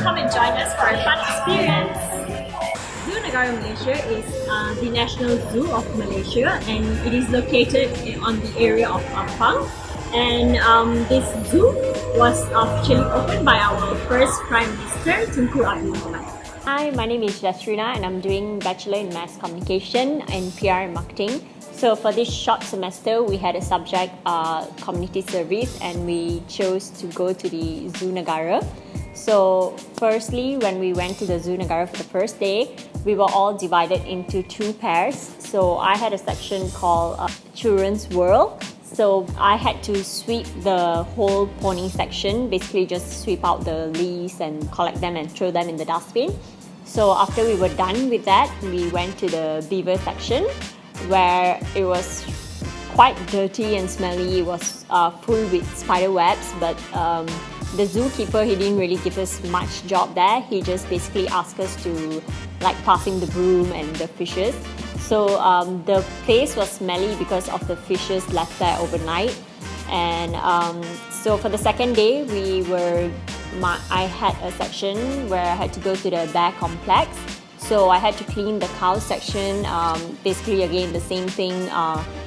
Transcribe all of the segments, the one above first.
come and join us for a fun experience. Zoo Negara Malaysia is the national zoo of Malaysia, and it is located on the area of Ampang. And this zoo was officially opened by our first Prime Minister, Tunku Abdul Rahman. Hi, my name is Jessrina and I'm doing Bachelor in Mass Communication and PR and Marketing. So for this short semester, we had a subject, Community Service, and we chose to go to the Zoo Negara. So firstly, when we went to the Zoo Negara for the first day, we were all divided into two pairs. So I had a section called Children's World. So I had to sweep the whole pony section, basically just sweep out the leaves and collect them and throw them in the dustbin. So after we were done with that, we went to the beaver section where it was quite dirty and smelly. It was full with spider webs, but the zookeeper, he didn't really give us much job there. He just basically asked us to like passing the broom and the fishes. So the place was smelly because of the fishes left there overnight. And so for the second day, I had a section where I had to go to the bear complex. So I had to clean the cow section, basically again the same thing,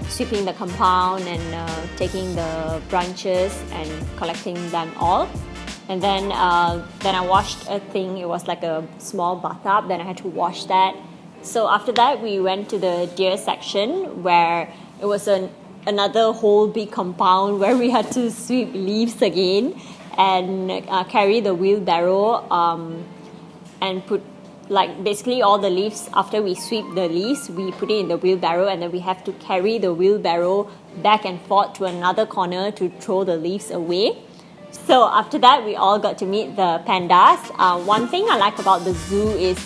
sweeping the compound and taking the branches and collecting them all. And then I washed a thing, it was like a small bathtub, then I had to wash that. So after that, we went to the deer section where it was another whole big compound where we had to sweep leaves again and carry the wheelbarrow and put like basically all the leaves. After we sweep the leaves, we put it in the wheelbarrow and then we have to carry the wheelbarrow back and forth to another corner to throw the leaves away. So after that, we all got to meet the pandas. One thing I like about the zoo is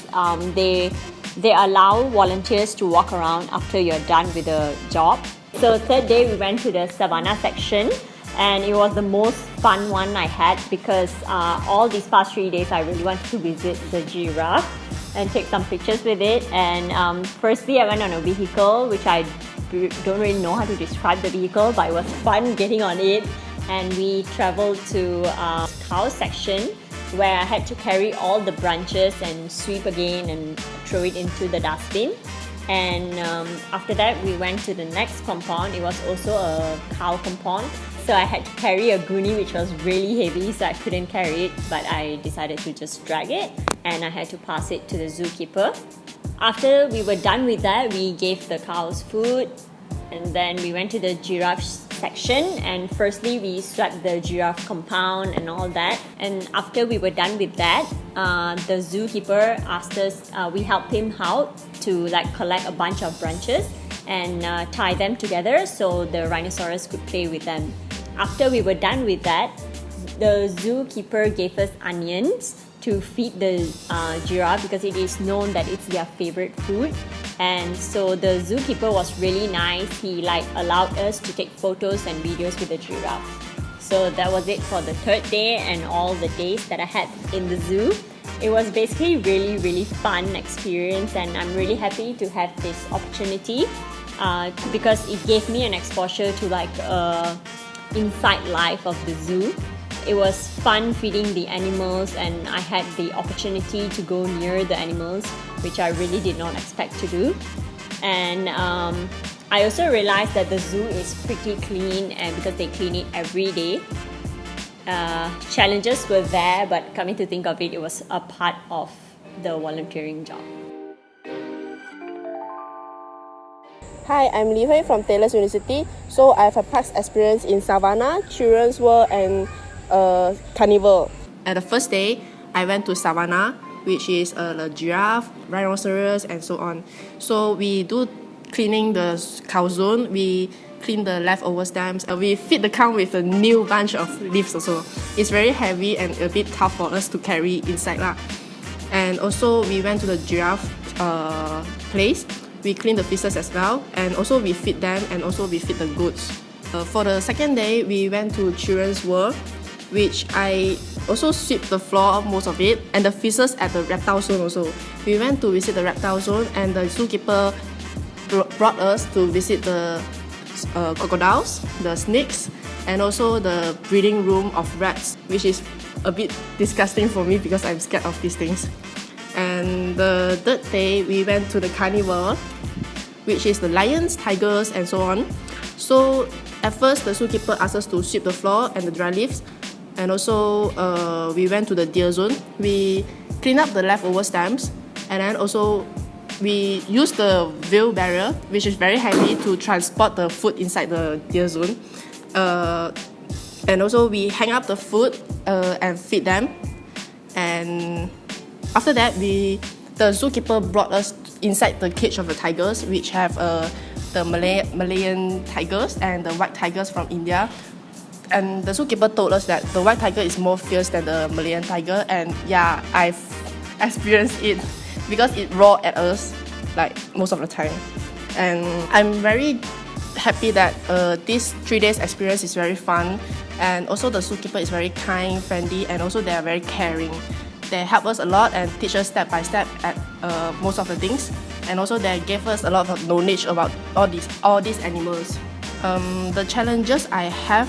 they allow volunteers to walk around after you're done with the job. So third day, we went to the savannah section, and it was the most fun one I had because all these past 3 days, I really wanted to visit the giraffe and take some pictures with it. And firstly, I went on a vehicle, which I don't really know how to describe the vehicle, but it was fun getting on it. And we traveled to cow section where I had to carry all the branches and sweep again and throw it into the dustbin. And after that, we went to the next compound. It was also a cow compound. So I had to carry a goonie, which was really heavy, so I couldn't carry it, but I decided to just drag it and I had to pass it to the zookeeper. After we were done with that, we gave the cows food and then we went to the giraffe section, and firstly we swept the giraffe compound and all that. And after we were done with that, the zookeeper asked us, we helped him out to like collect a bunch of branches and tie them together so the rhinoceros could play with them. After we were done with that, the zookeeper gave us onions to feed the giraffe because it is known that it's their favorite food. And so the zookeeper was really nice. He like allowed us to take photos and videos with the giraffe. So that was it for the third day and all the days that I had in the zoo. It was basically really fun experience, and I'm really happy to have this opportunity because it gave me an exposure to like inside life of the zoo. It was fun feeding the animals, and I had the opportunity to go near the animals, which I really did not expect to do. And I also realized that the zoo is pretty clean, and because they clean it every day. Challenges were there, but coming to think of it, it was a part of the volunteering job. Hi, I'm Liew Hui from Taylor's University. So I have a past experience in Savannah, Children's World and Carnival. At the first day, I went to Savannah, which is the giraffe, rhinoceros and so on. So we do cleaning the cow zone, we clean the leftover stems, we feed the cow with a new bunch of leaves also. It's very heavy and a bit tough for us to carry inside lah. And also we went to the giraffe place. We clean the feces as well, and also we feed them, and also we feed the goats. For the second day, we went to Children's World, which I also sweep the floor, most of it, and the feces at the reptile zone also. We went to visit the reptile zone, and the zookeeper brought us to visit the crocodiles, the snakes, and also the breeding room of rats, which is a bit disgusting for me because I'm scared of these things. And the third day, we went to the carnival, which is the lions, tigers, and so on. So at first, the zookeeper asked us to sweep the floor and the dry leaves. And also, we went to the deer zone. We cleaned up the leftover stamps. And then also, we used the veil barrier, which is very heavy, to transport the food inside the deer zone. And also, we hang up the food and feed them. And after that, the zookeeper brought us inside the cage of the tigers, which have the Malayan tigers and the white tigers from India. And the zookeeper told us that the white tiger is more fierce than the Malayan tiger. And yeah, I've experienced it because it roared at us like most of the time. And I'm very happy that this 3 days experience is very fun. And also the zookeeper is very kind, friendly, and also they are very caring. They help us a lot and teach us step by step at most of the things. And also they gave us a lot of knowledge about all these animals. The challenges I have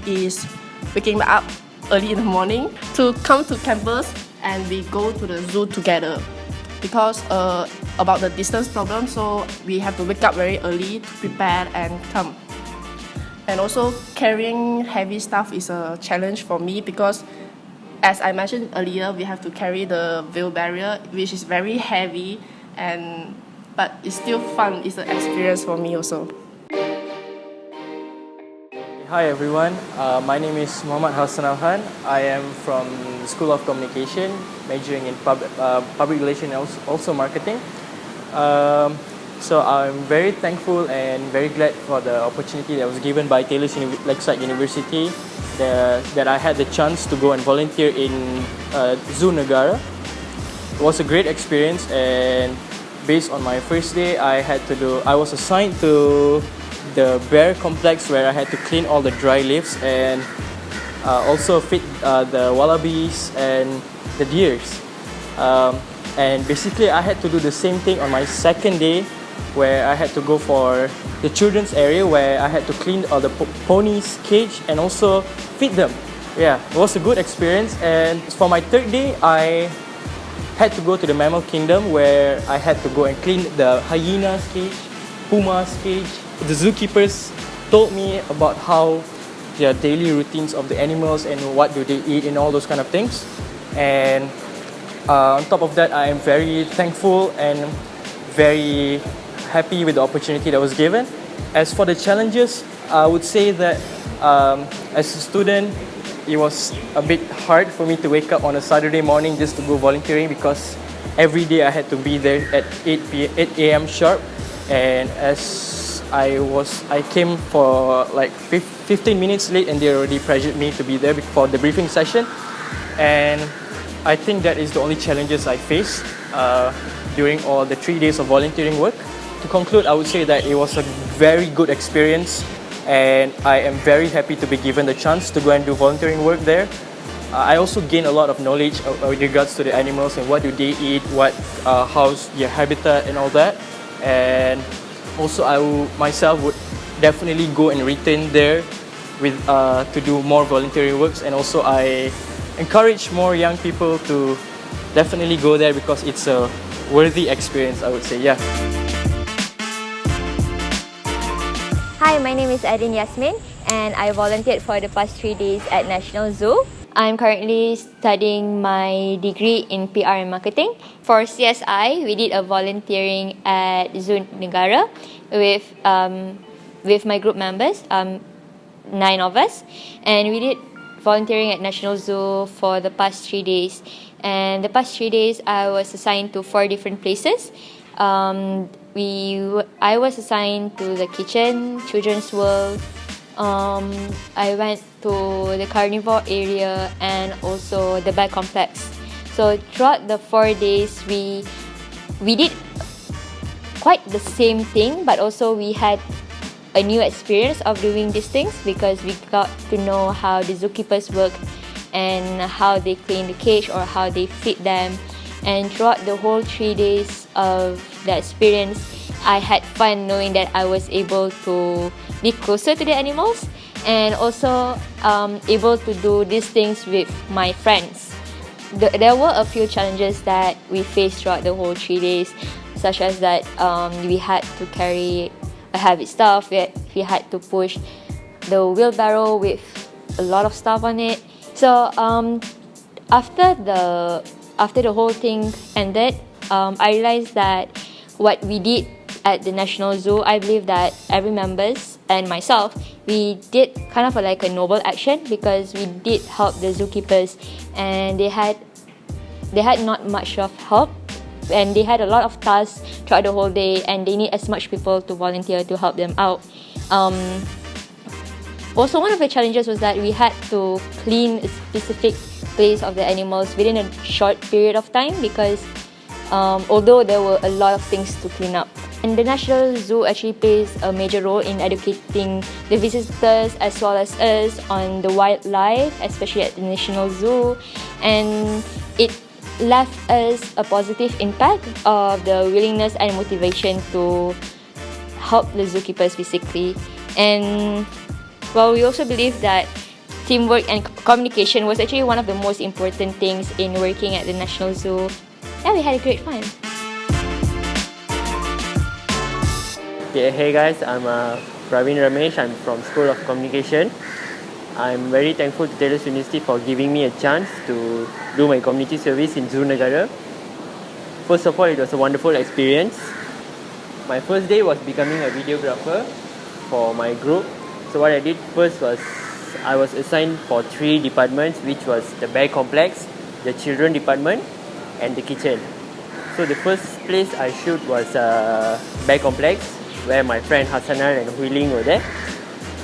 is waking up early in the morning to come to campus and we go to the zoo together because about the distance problem, so we have to wake up very early to prepare and come. And also carrying heavy stuff is a challenge for me because as I mentioned earlier, we have to carry the veil barrier, which is very heavy, but it's still fun. It's an experience for me also. Hi everyone, my name is Muhammad Hasanal. I am from the School of Communication, majoring in public relations and also marketing. So I'm very thankful and very glad for the opportunity that was given by Taylor's Lakeside University that I had the chance to go and volunteer in Zoo Negara. It was a great experience, and based on my first day, I was assigned to the bear complex where I had to clean all the dry leaves and also feed the wallabies and the deers. And basically I had to do the same thing on my second day where I had to go for the children's area where I had to clean all the ponies' cage and also feed them. Yeah, it was a good experience. And for my third day, I had to go to the mammal kingdom where I had to go and clean the hyena's cage, puma's cage. The zookeepers told me about how their daily routines of the animals and what do they eat and all those kind of things. And on top of that, I am very thankful and very happy with the opportunity that was given. As for the challenges, I would say that as a student, it was a bit hard for me to wake up on a Saturday morning just to go volunteering because every day I had to be there at 8 a.m. sharp. And as I came for like 15 minutes late and they already pressured me to be there for the briefing session. And I think that is the only challenges I faced during all the 3 days of volunteering work. To conclude, I would say that it was a very good experience and I am very happy to be given the chance to go and do volunteering work there. I also gained a lot of knowledge with regards to the animals and what do they eat, how's their habitat and all that. And also I myself would definitely go and return there to do more volunteering works. And also I encourage more young people to definitely go there because it's a worthy experience, I would say. Yeah. Hi, my name is Adleen Yasmine and I volunteered for the past 3 days at National Zoo. I'm currently studying my degree in PR and marketing. For CSI, we did a volunteering at Zoo Negara with my group members, 9 of us, and we did volunteering at National Zoo for the past 3 days. And the past 3 days, I was assigned to 4 different places. I was assigned to the kitchen, children's world. I went to the carnivore area and also the bear complex. So throughout the 4 days, we did quite the same thing, but also we had a new experience of doing these things because we got to know how the zookeepers work and how they clean the cage or how they feed them. And throughout the whole 3 days of the experience, I had fun knowing that I was able to be closer to the animals and also able to do these things with my friends. There were a few challenges that we faced throughout the whole 3 days, such as that we had to carry a heavy stuff, we had to push the wheelbarrow with a lot of stuff on it. So after the whole thing ended, I realized that what we did at the National Zoo, I believe that every members and myself, we did kind of like a noble action, because we did help the zookeepers, and they had not much of help, and they had a lot of tasks throughout the whole day, and they need as much people to volunteer to help them out. Also, one of the challenges was that we had to clean a specific place of the animals within a short period of time, because although there were a lot of things to clean up. And the National Zoo actually plays a major role in educating the visitors as well as us on the wildlife, especially at the National Zoo. And it left us a positive impact of the willingness and motivation to help the zookeepers basically. And well, we also believe that teamwork and communication was actually one of the most important things in working at the National Zoo. Yeah, we had a great fun. Yeah, hey guys, I'm Prahveen Ramesh. I'm from School of Communication. I'm very thankful to Taylor's University for giving me a chance to do my community service in Zoo Negara. First of all, it was a wonderful experience. My first day was becoming a videographer for my group. So what I did first was I was assigned for 3 departments, which was the bear complex, the children department, and the kitchen. So the first place I shoot was bear complex, where my friend Hasanal and Ooi Hui Ling were there.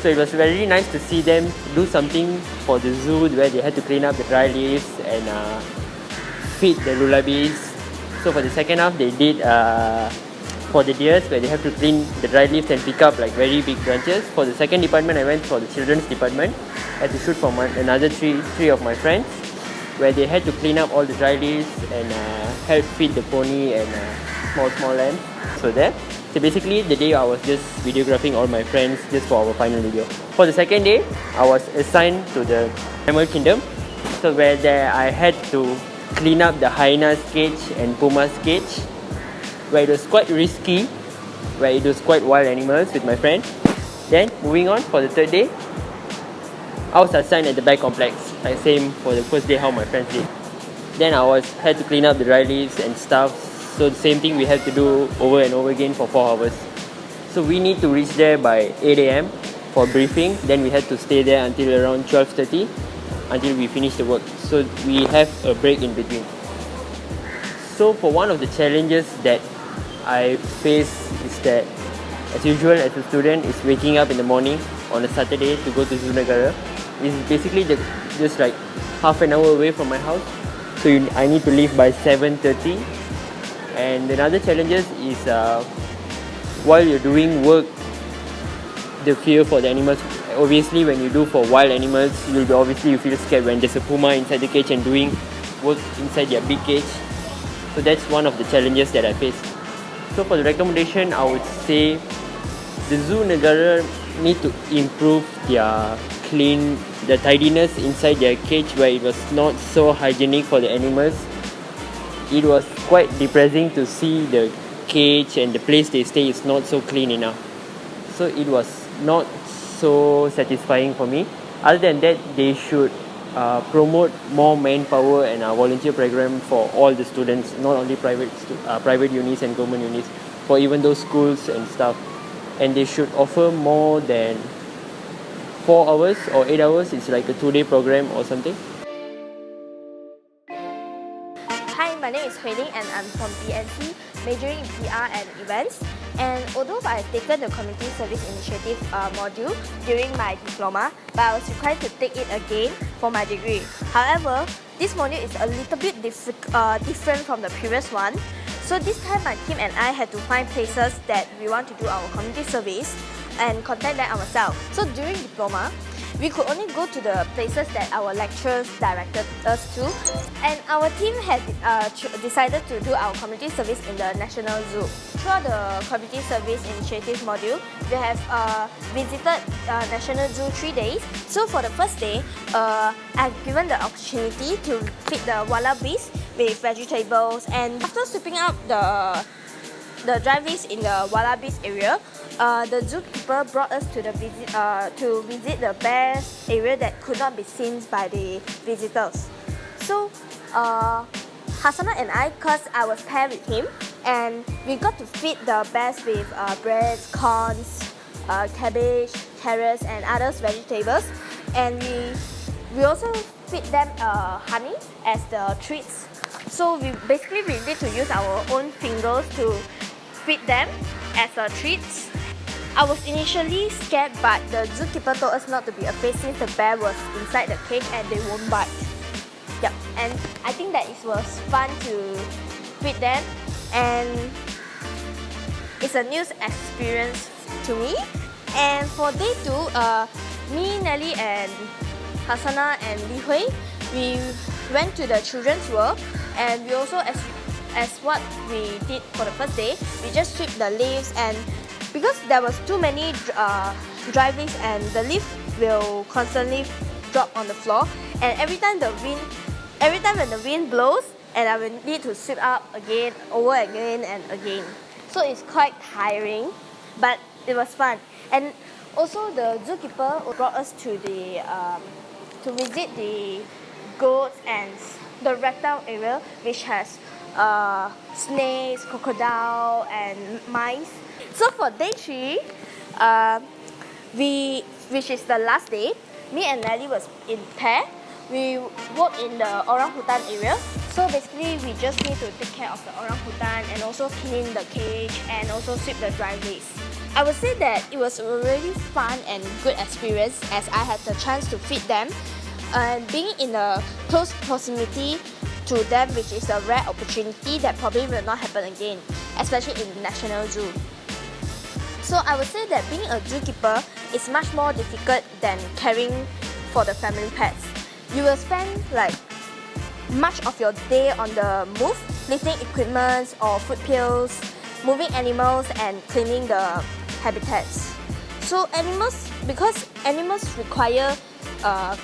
So it was very nice to see them do something for the zoo, where they had to clean up the dry leaves and feed the lullabies. So for the second half, they did for the deers, where they have to clean the dry leaves and pick up like very big branches. For the second department, I went for the children's department. I had to shoot for another three of my friends, where they had to clean up all the dry leaves and help feed the pony and small lambs. So there. So basically, the day I was just videographing all my friends just for our final video. For the second day, I was assigned to the Animal Kingdom. So where there I had to clean up the hyena's cage and puma's cage, where it was quite risky, where it was quite wild animals with my friend. Then moving on for the third day, I was assigned at the bear complex, like same for the first day how my friends did. Then I had to clean up the dry leaves and stuff. So the same thing we had to do over and over again for 4 hours. So we need to reach there by 8 AM for briefing. Then we had to stay there until around 12:30 until we finish the work. So we have a break in between. So for one of the challenges that I face is that, as usual as a student, is waking up in the morning on a Saturday to go to Zoo Negara. It's basically just like half an hour away from my house. So I need to leave by 7:30. And another challenges is while you're doing work, the fear for the animals. Obviously, when you do for wild animals, you feel scared when there's a puma inside the cage and doing work inside their big cage. So that's one of the challenges that I face. So for the recommendation, I would say the Zoo Negara need to improve the tidiness inside their cage, where it was not so hygienic for the animals. It was quite depressing to see the cage and the place they stay is not so clean enough. So it was not so satisfying for me. Other than that, they should promote more manpower and a volunteer program for all the students, not only private unis and government unis, for even those schools and stuff. And they should offer more than 4 hours or 8 hours. It's like a 2-day program or something. Hi, my name is Hui Ling and I'm from BNC, majoring in PR and events. And although I've taken the Community Service Initiative module during my diploma, but I was required to take it again for my degree. However, this module is a little bit different from the previous one. So this time my team and I had to find places that we want to do our community service. and contact them ourselves. So during diploma, we could only go to the places that our lecturers directed us to, and our team had decided to do our community service in the National Zoo. Throughout the community service initiative module, we have visited National Zoo 3 days. So for the first day, I've given the opportunity to feed the wallabies with vegetables, and after sweeping up the driveways in the wallabies area, the zookeeper brought us to visit the bears area that could not be seen by the visitors. So Hasanal and I, cause I was paired with him, and we got to feed the bears with breads, corns, cabbage, carrots, and other vegetables, and we also feed them honey as the treats. So we need to use our own fingers to feed them as a treats. I was initially scared, but the zookeeper told us not to be afraid since the bear was inside the cage and they won't bite. Yep, and I think that it was fun to feed them, and it's a new experience to me. And for day 2, me, Nelly, and Hasanal and Liew Hui, we went to the children's world, and we also, as what we did for the first day, we just sweep the leaves, and because there was too many driveways and the leaf will constantly drop on the floor, and every time when the wind blows, and I will need to sweep up again, over again and again. So it's quite tiring, but it was fun. And also the zookeeper brought us to to visit the goats and the reptile area, which has snakes, crocodile, and mice. So for day 3, which is the last day, me and Nelly was in pair. We work in the orangutan area. So basically, we just need to take care of the orangutan and also clean the cage and also sweep the driveways. I would say that it was a really fun and good experience as I had the chance to feed them, and being in a close proximity to them, which is a rare opportunity that probably will not happen again, especially in the National Zoo. So I would say that being a zookeeper is much more difficult than caring for the family pets. You will spend like much of your day on the move, lifting equipment or food pills, moving animals, and cleaning the habitats. So because animals require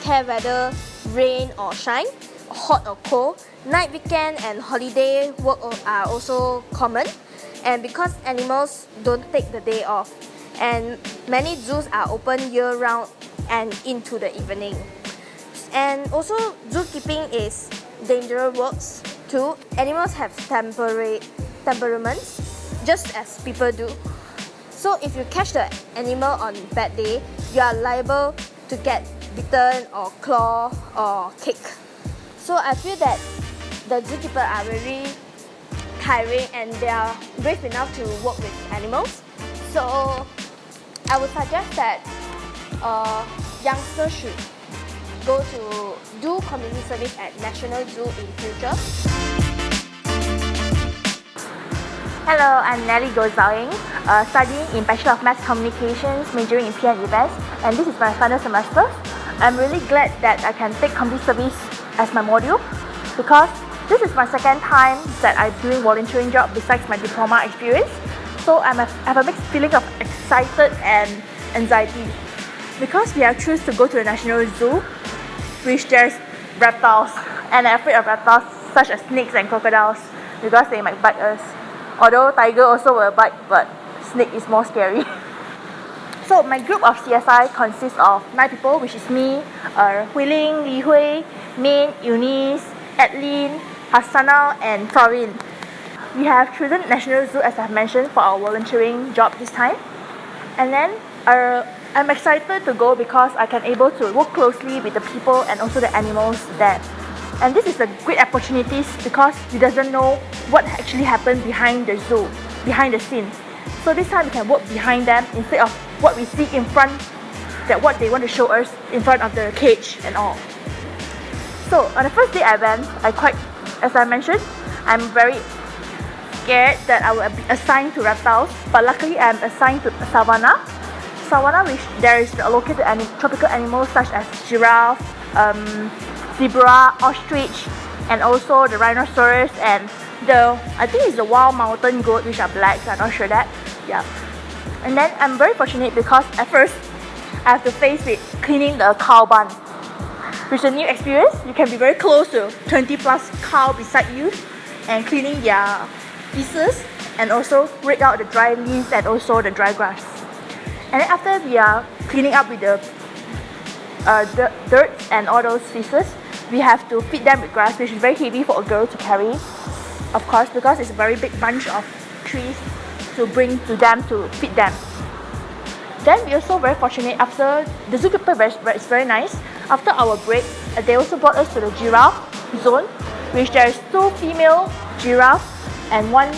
care whether rain or shine, hot or cold, night, weekend, and holiday work are also common. And because animals don't take the day off, and many zoos are open year-round and into the evening. And also, zookeeping is dangerous work too. Animals have temperaments, just as people do. So if you catch the animal on bad day, you are liable to get bitten or claw or kick. So I feel that the zookeeper are very tiring and they are brave enough to work with animals. So I would suggest that youngsters should go to do community service at National Zoo in future. Hello, I'm Nelly Zhao, studying in Bachelor of Mass Communications, majoring in PR and Events, and this is my final semester. I'm really glad that I can take community service as my module because this is my second time that I'm doing volunteering job besides my diploma experience. So I have a mixed feeling of excited and anxiety because we have chosen to go to the National Zoo, which there's reptiles, and I'm afraid of reptiles such as snakes and crocodiles because they might bite us. Although tiger also will bite, but snake is more scary. So my group of CSI consists of 9 people, which is me, Hui Ling, Lee Hui, Min, Eunice, Adleen, Hasanal, and Prahveen. We have chosen National Zoo as I've mentioned for our volunteering job this time. And then I'm excited to go because I can able to work closely with the people and also the animals there. And this is a great opportunity because you doesn't know what actually happened behind the zoo, behind the scenes. So this time we can work behind them instead of what we see in front, that what they want to show us in front of the cage and all. So on the first day I went, as I mentioned, I'm very scared that I will be assigned to reptiles, but luckily I'm assigned to savannah. savannah, which there is located tropical animals such as giraffe, zebra, ostrich, and also the rhinoceros and I think it's the wild mountain goat, which are black, so I'm not sure that. Yeah. And then I'm very fortunate because at first I have to face with cleaning the cow barn, which is a new experience. You can be very close to 20 plus cow beside you and cleaning their pieces and also rake out the dry leaves and also the dry grass. And then after we are cleaning up with the dirt and all those pieces, we have to feed them with grass, which is very heavy for a girl to carry, of course, because it's a very big bunch of trees to bring to them to feed them. Then we also very fortunate after the zookeeper is very nice. After our break, they also brought us to the giraffe zone, which there is 2 female giraffe and one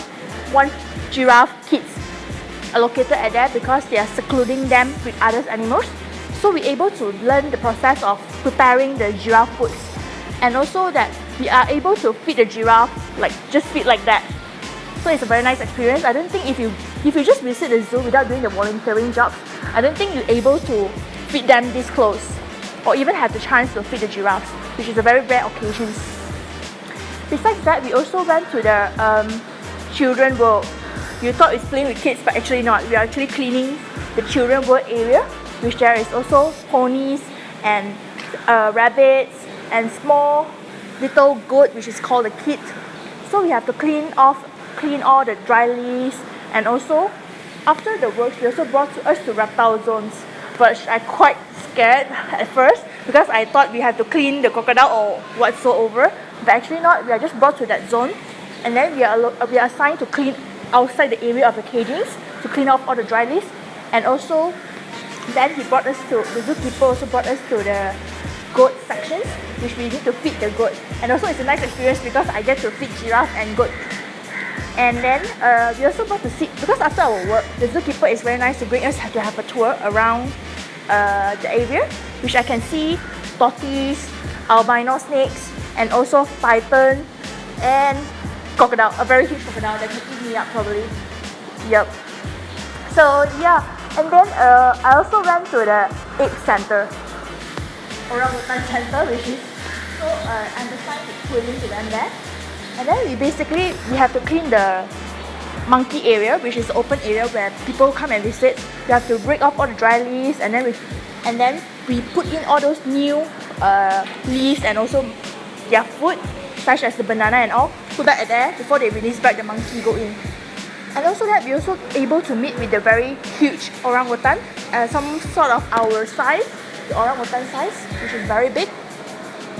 giraffe kids allocated at there because they are secluding them with other animals. So we're able to learn the process of preparing the giraffe foods, and also that we are able to feed the giraffe just feed like that. So it's a very nice experience. I don't think if you just visit the zoo without doing the volunteering jobs, I don't think you're able to feed them this close or even have the chance to feed the giraffes, which is a very rare occasion. Besides that, we also went to the children world. You thought it's playing with kids, but actually not. We are actually cleaning the children world area, which there is also ponies and rabbits and small little goat, which is called a kid. So we have to clean all the dry leaves, and also after the work, they also brought us to reptile zones, but I quite scared at first because I thought we had to clean the crocodile or whatsoever, but actually not. We are just brought to that zone, and then we are assigned to clean outside the area of the cagings to clean off all the dry leaves, and also then the zookeeper also brought us to the goat sections, which we need to feed the goat, and also it's a nice experience because I get to feed giraffe and goat. And then we also got to see, because after our work, the zookeeper is very nice to bring us to have a tour around the area, which I can see tortoise, albino snakes, and also python and crocodile, a very huge crocodile that can eat me up probably. Yep. So yeah, and then I also went to the ape center, orangutan center, which is so I'm assigned to cleaning to them there. And then we have to clean the monkey area, which is the open area where people come and visit. We have to break off all the dry leaves, and then we put in all those new leaves and also their food, such as the banana and all, put that there before they release back the monkey go in. And also that we're also able to meet with the very huge orangutan, some sort of our size, the orangutan size, which is very big.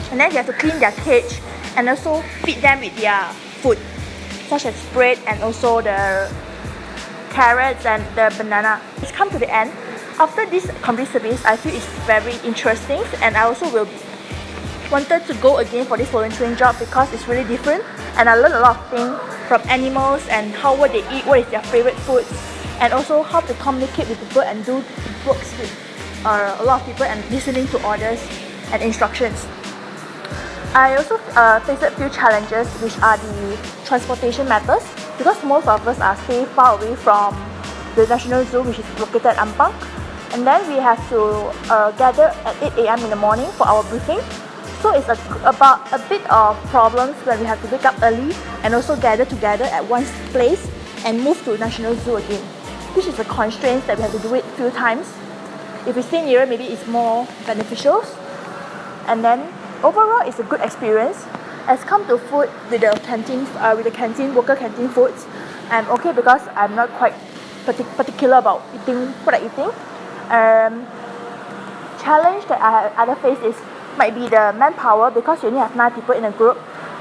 And then you have to clean their cage and also feed them with their food, such as bread and also the carrots and the banana. It's come to the end. After this complete service, I feel it's very interesting, and I also wanted to go again for this volunteering job because it's really different, and I learned a lot of things from animals and what they eat, what is their favorite foods, and also how to communicate with people and do works with a lot of people and listening to orders and instructions. I also faced a few challenges, which are the transportation matters, because most of us are stay far away from the National Zoo, which is located at Ampang, and then we have to gather at 8 a.m. in the morning for our briefing. So it's about a bit of problems when we have to wake up early and also gather together at one place and move to National Zoo again, which is a constraint that we have to do it a few times. If we stay nearer, maybe it's more beneficial. And then overall, it's a good experience. As come to food with the canteen, worker canteen foods, I'm okay because I'm not quite particular about eating what I'm eating. Challenge that I face might be the manpower, because you only have 9 people in a group,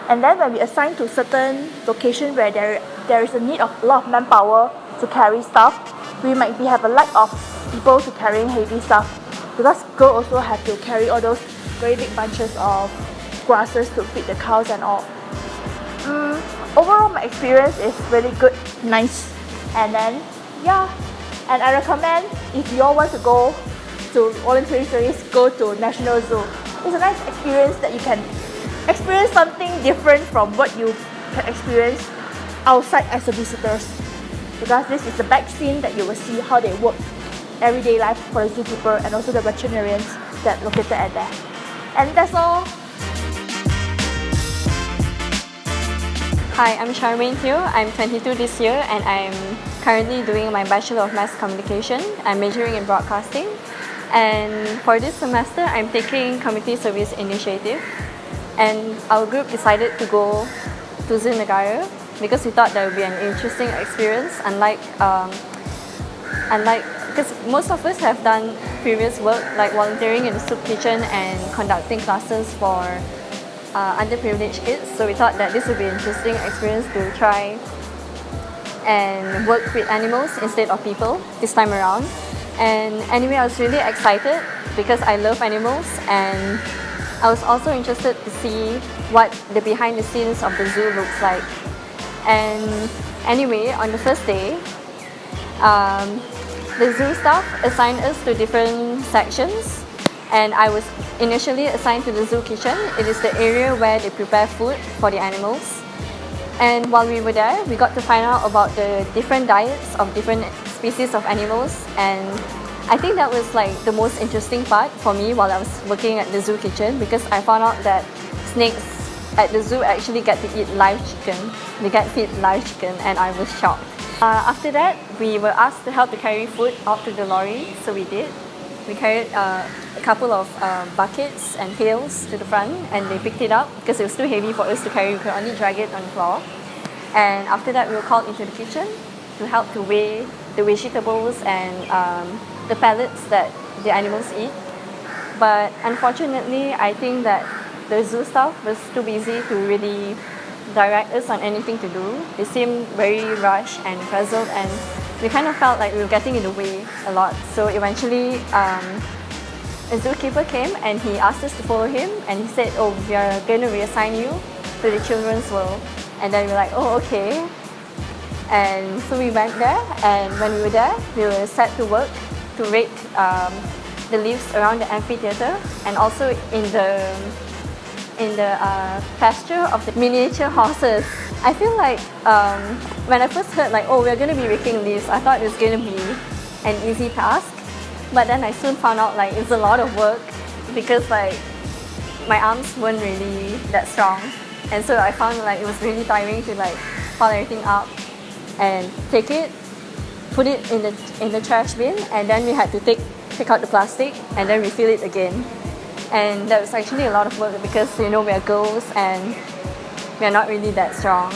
and then when we assign to certain location where there is a need of a lot of manpower to carry stuff, we might have a lack of people to carrying heavy stuff, because girls also have to carry all those very big bunches of grasses to feed the cows and all. Overall, my experience is really good, nice, and then yeah, and I recommend if you all want to go to voluntary service, go to National Zoo. It's a nice experience that you can experience something different from what you can experience outside as a visitors, because this is the back scene that you will see how they work everyday life for the zookeeper and also the veterinarians that located at there. And that's all. Hi, I'm Charmaine Teo. I'm 22 this year and I'm currently doing my Bachelor of Mass Communication. I'm majoring in broadcasting. And for this semester, I'm taking Community Service Initiative. And our group decided to go to Zoo Negara because we thought that would be an interesting experience, unlike because most of us have done previous work like volunteering in the soup kitchen and conducting classes for underprivileged kids. So we thought that this would be an interesting experience to try and work with animals instead of people this time around. And anyway, I was really excited because I love animals, and I was also interested to see what the behind the scenes of the zoo looks like. And anyway, on the first day, the zoo staff assigned us to different sections, and I was initially assigned to the zoo kitchen. It is the area where they prepare food for the animals. And while we were there, we got to find out about the different diets of different species of animals, and I think that was like the most interesting part for me while I was working at the zoo kitchen, because I found out that snakes at the zoo actually get to eat live chicken. They get fed live chicken, and I was shocked. After that, we were asked to help to carry food out to the lorry, so we did. We carried a couple of buckets and pails to the front, and they picked it up because it was too heavy for us to carry. We could only drag it on the floor. And after that, we were called into the kitchen to help to weigh the vegetables and the pellets that the animals eat. But unfortunately, I think that the zoo staff was too busy to really direct us on anything to do. They seemed very rushed and frazzled, and we kind of felt like we were getting in the way a lot. So eventually, a zookeeper came and he asked us to follow him, and he said, "Oh, we are going to reassign you to the children's world." And then we were like, "Oh, okay." And so we went there, and when we were there, we were set to work to rake the leaves around the amphitheater, and also in the pasture of the miniature horses. I feel like when I first heard like, oh, we're going to be raking leaves, I thought it was going to be an easy task. But then I soon found out like it's a lot of work, because like my arms weren't really that strong. And so I found like it was really tiring to like pile everything up and take it, put it in the trash bin, and then we had to take out the plastic and then refill it again. And that was actually a lot of work because, you know, we are girls and we are not really that strong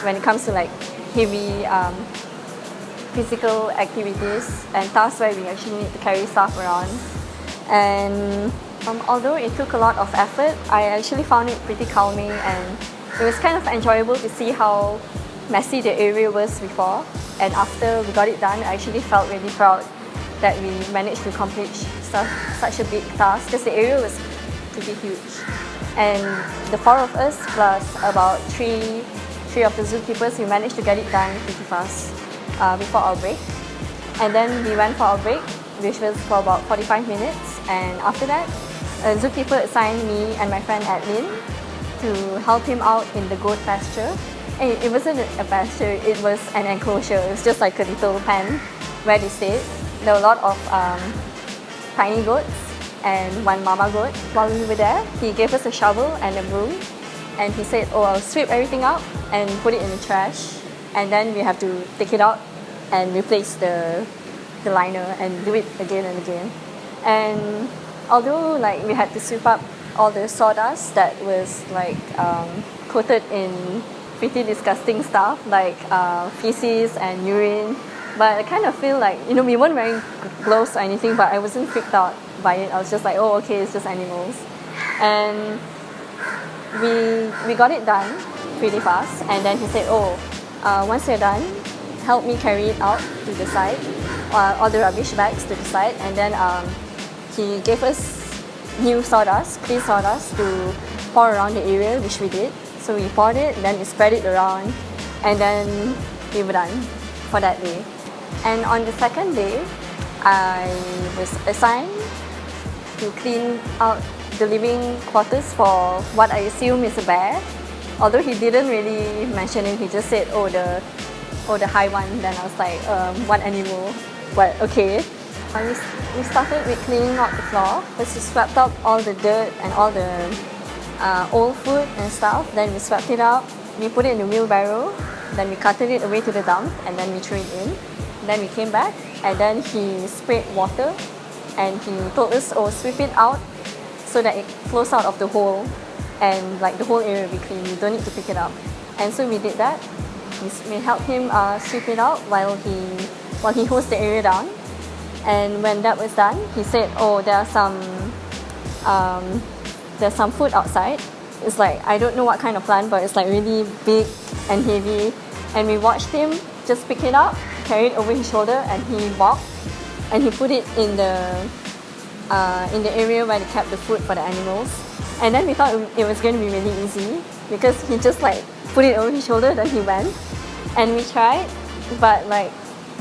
when it comes to like heavy physical activities and tasks where we actually need to carry stuff around. And although it took a lot of effort, I actually found it pretty calming, and it was kind of enjoyable to see how messy the area was before. And after we got it done, I actually felt really proud that we managed to accomplish such a big task, because the area was pretty huge. And the four of us plus about three of the zookeepers, we managed to get it done pretty fast before our break. And then we went for our break, which was for about 45 minutes. And after that, a zookeeper assigned me and my friend Adleen to help him out in the goat pasture. And it wasn't a pasture, it was an enclosure. It was just like a little pen where they stayed. There were a lot of tiny goats and one mama goat. While we were there, he gave us a shovel and a broom, and he said, "Oh, I'll sweep everything up and put it in the trash, and then we have to take it out and replace the liner and do it again and again." And although like we had to sweep up all the sawdust that was like coated in pretty disgusting stuff like feces and urine, but I kind of feel like, you know, we weren't wearing gloves or anything, but I wasn't freaked out by it. I was just like, oh, okay, it's just animals. And we got it done pretty fast, and then he said, oh, once you're done, help me carry it out to the side, all the rubbish bags to the side. And then he gave us new sawdust, clean sawdust, to pour around the area, which we did. So we poured it, then we spread it around, and then we were done for that day. And on the second day, I was assigned to clean out the living quarters for what I assume is a bear. Although he didn't really mention it, he just said, oh, the high one. Then I was like, what animal? But okay. We started with cleaning out the floor. First we swept up all the dirt and all the old food and stuff. Then we swept it up. We put it in the wheelbarrow. Then we carted it away to the dump and then we threw it in. Then we came back and then he sprayed water and he told us, oh, sweep it out so that it flows out of the hole and like the whole area will be clean. You don't need to pick it up. And so we did that. We helped him sweep it out while he hosed the area down. And when that was done, he said, oh, there's some food outside. It's like, I don't know what kind of plant, but it's like really big and heavy. And we watched him just pick it up, carry it over his shoulder, and he walked and he put it in the area where they kept the food for the animals. And then we thought it was going to be really easy because he just like put it over his shoulder, then he went. And we tried, but like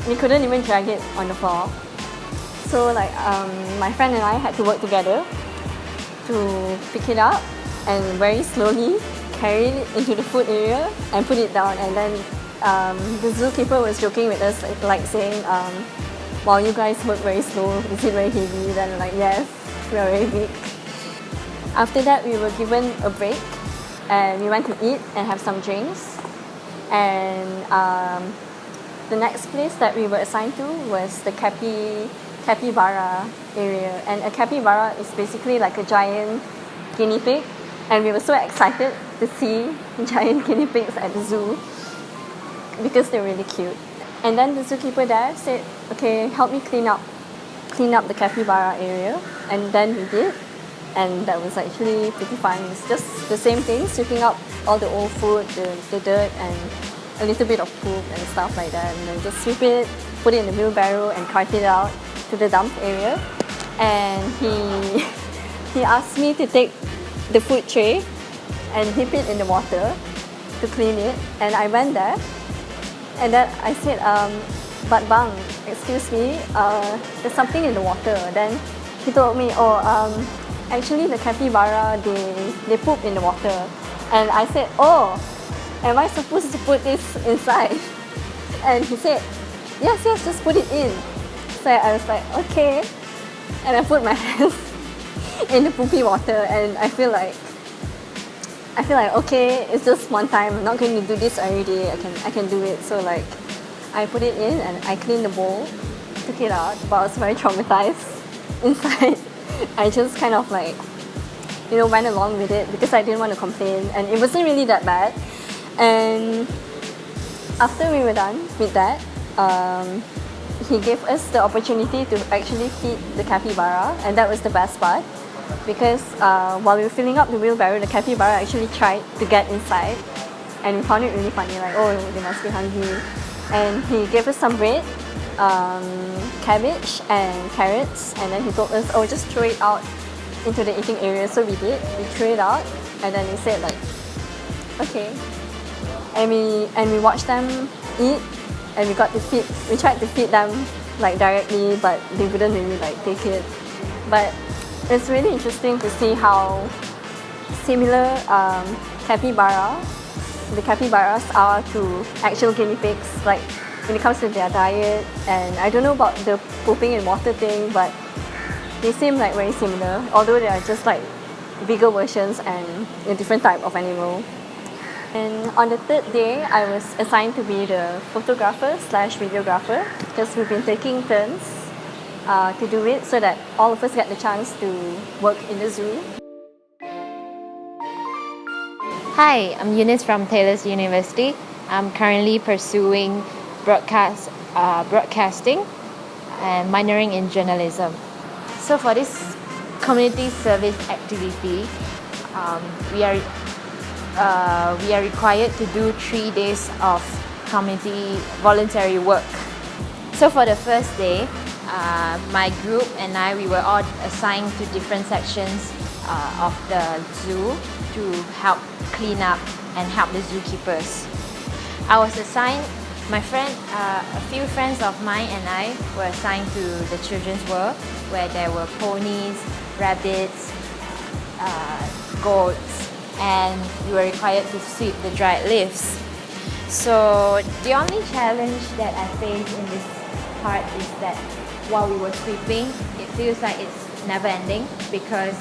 we couldn't even drag it on the floor. So like my friend and I had to work together to pick it up and very slowly carry it into the food area and put it down. And then the zookeeper was joking with us, like saying, wow, you guys work very slow, is it very heavy? Then we're like, yes, we are very big. After that, we were given a break and we went to eat and have some drinks. And the next place that we were assigned to was the capybara area. And a capybara is basically like a giant guinea pig. And we were so excited to see giant guinea pigs at the zoo because they're really cute. And then the zookeeper there said, okay, help me clean up the capybara area. And then we did. And that was actually pretty fun. It's just the same thing, sweeping up all the old food, the dirt, and a little bit of poop and stuff like that. And then just sweep it, put it in the wheelbarrow, and cart it out to the dump area. And he asked me to take the food tray and dip it in the water to clean it. And I went there, and then I said, but bang, excuse me, there's something in the water. Then he told me, actually the capybara, they poop in the water. And I said, oh, am I supposed to put this inside? And he said, yes, just put it in. So I was like, okay. And I put my hands in the poopy water and I feel like, okay, it's just one time. I'm not going to do this every day. I can do it. So like, I put it in and I cleaned the bowl, took it out, but I was very traumatized inside. I just kind of like, went along with it because I didn't want to complain, and it wasn't really that bad. And after we were done with that, he gave us the opportunity to actually feed the capybara, and that was the best part because while we were filling up the wheelbarrow, the capybara actually tried to get inside, and we found it really funny, like, oh, they must be hungry. And he gave us some bread, cabbage and carrots, and then he told us, oh, just throw it out into the eating area. So we did. We threw it out, and then we said like, okay. And we watched them eat, and we tried to feed them like directly, but they wouldn't really like take it. But it's really interesting to see how similar the capybaras are to actual guinea pigs, like when it comes to their diet. And I don't know about the pooping in water thing, but they seem like very similar, although they are just like bigger versions and a different type of animal. And on the third day, I was assigned to be the photographer/videographer because we've been taking turns to do it so that all of us get the chance to work in the zoo. Hi, I'm Eunice from Taylor's University. I'm currently pursuing broadcasting and minoring in journalism. So for this community service activity, we are required to do 3 days of community voluntary work. So for the first day, my group and we were all assigned to different sections of the zoo to help clean up and help the zookeepers. I was assigned, a few friends of mine and I were assigned to the children's world, where there were ponies, rabbits, goats, and we were required to sweep the dried leaves. So the only challenge that I faced in this part is that while we were sweeping, it feels like it's never ending because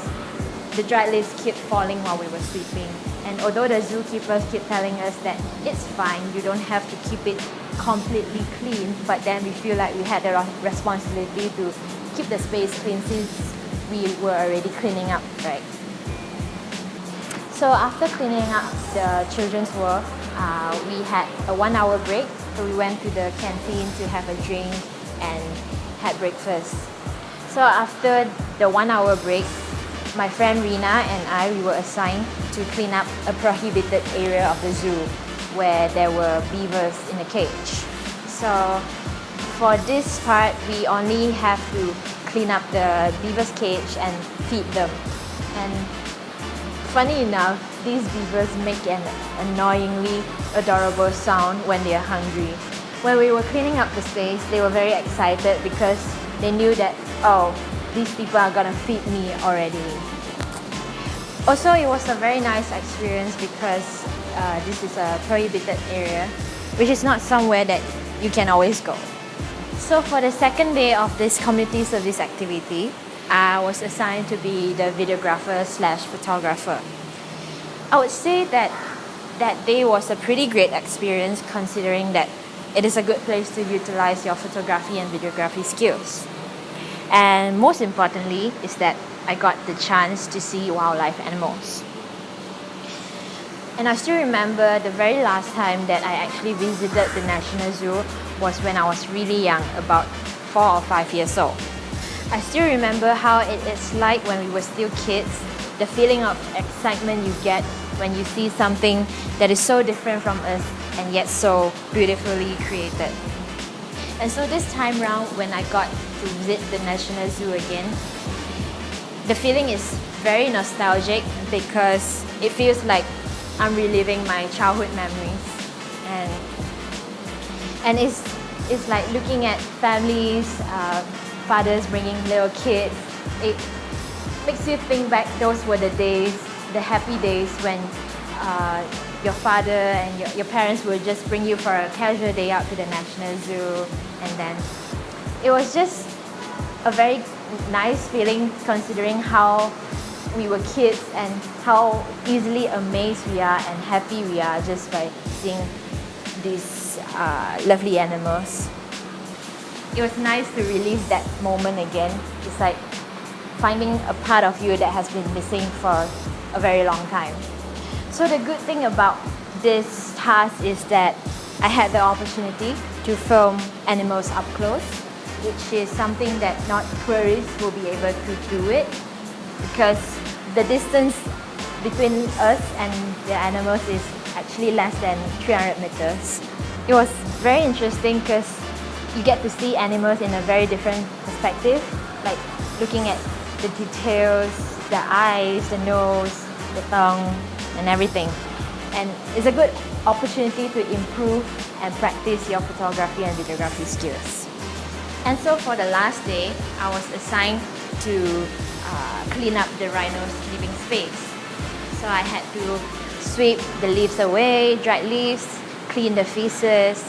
the dried leaves keep falling while we were sweeping. And although the zookeepers keep telling us that it's fine, you don't have to keep it completely clean, but then we feel like we had the responsibility to keep the space clean since we were already cleaning up, right? So after cleaning up the children's world, we had a 1 hour break. So we went to the canteen to have a drink and had breakfast. So after the 1 hour break, my friend Rina and we were assigned to clean up a prohibited area of the zoo where there were beavers in a cage. So for this part, we only have to clean up the beaver's cage and feed them. And funny enough, these beavers make an annoyingly adorable sound when they are hungry. When we were cleaning up the space, they were very excited because they knew that, oh, these people are gonna feed me already. Also, it was a very nice experience because this is a prohibited area, which is not somewhere that you can always go. So for the second day of this community service activity, I was assigned to be the videographer/photographer. I would say that that day was a pretty great experience considering that it is a good place to utilize your photography and videography skills. And most importantly is that I got the chance to see wildlife animals. And I still remember the very last time that I actually visited the National Zoo was when I was really young, about 4 or 5 years old. I still remember how it is like when we were still kids, the feeling of excitement you get when you see something that is so different from us and yet so beautifully created. And so this time round, when I got to visit the National Zoo again, the feeling is very nostalgic because it feels like I'm reliving my childhood memories. And it's like looking at families, fathers bringing little kids. It makes you think back those were the days, the happy days when your father and your parents would just bring you for a casual day out to the National Zoo. And then it was just a very nice feeling considering how we were kids and how easily amazed we are and happy we are just by seeing these lovely animals. It was nice to relive that moment again. It's like finding a part of you that has been missing for a very long time. So the good thing about this task is that I had the opportunity to film animals up close, which is something that not tourists will be able to do it because the distance between us and the animals is actually less than 300 meters. It was very interesting because you get to see animals in a very different perspective, like looking at the details, the eyes, the nose, the tongue, and everything. And it's a good opportunity to improve and practice your photography and videography skills. And so for the last day, I was assigned to clean up the rhino's living space. So I had to sweep the leaves away, dried leaves, clean the feces,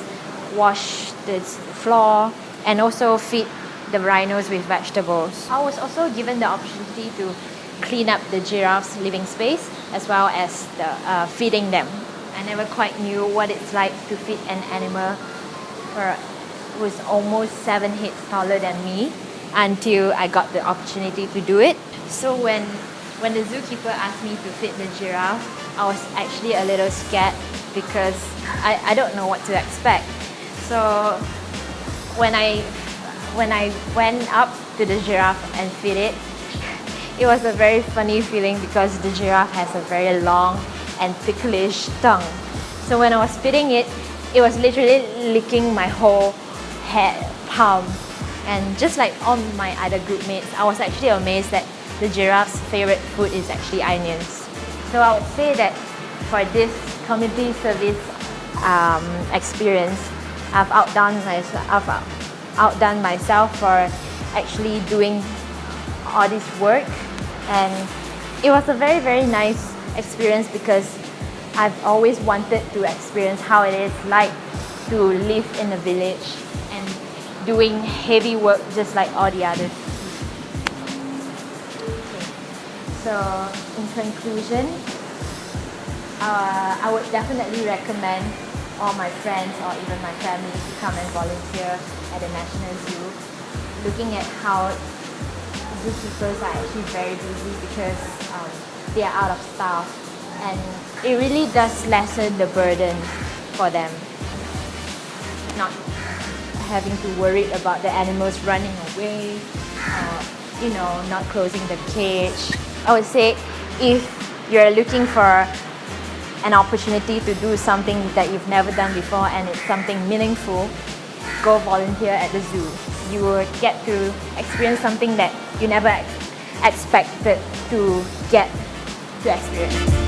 wash the floor, and also feed the rhinos with vegetables. I was also given the opportunity to clean up the giraffe's living space as well as feeding them. I never quite knew what it's like to feed an animal who's almost 7 heads taller than me until I got the opportunity to do it. So when the zookeeper asked me to feed the giraffe, I was actually a little scared because I don't know what to expect. So when I went up to the giraffe and feed it, it was a very funny feeling because the giraffe has a very long and ticklish tongue. So when I was feeding it, it was literally licking my whole head, palm. And just like all my other group mates, I was actually amazed that the giraffe's favorite food is actually onions. So I would say that for this community service experience, I've outdone myself for actually doing all this work, and it was a very, very nice experience because I've always wanted to experience how it is like to live in a village and doing heavy work just like all the others. So in conclusion, I would definitely recommend all my friends or even my family to come and volunteer at the National Zoo. Looking at how zookeepers are actually very busy because they are out of staff, and it really does lessen the burden for them. Not having to worry about the animals running away, not closing the cage. I would say if you're looking for an opportunity to do something that you've never done before and it's something meaningful, go volunteer at the zoo. You will get to experience something that you never expected to get to experience.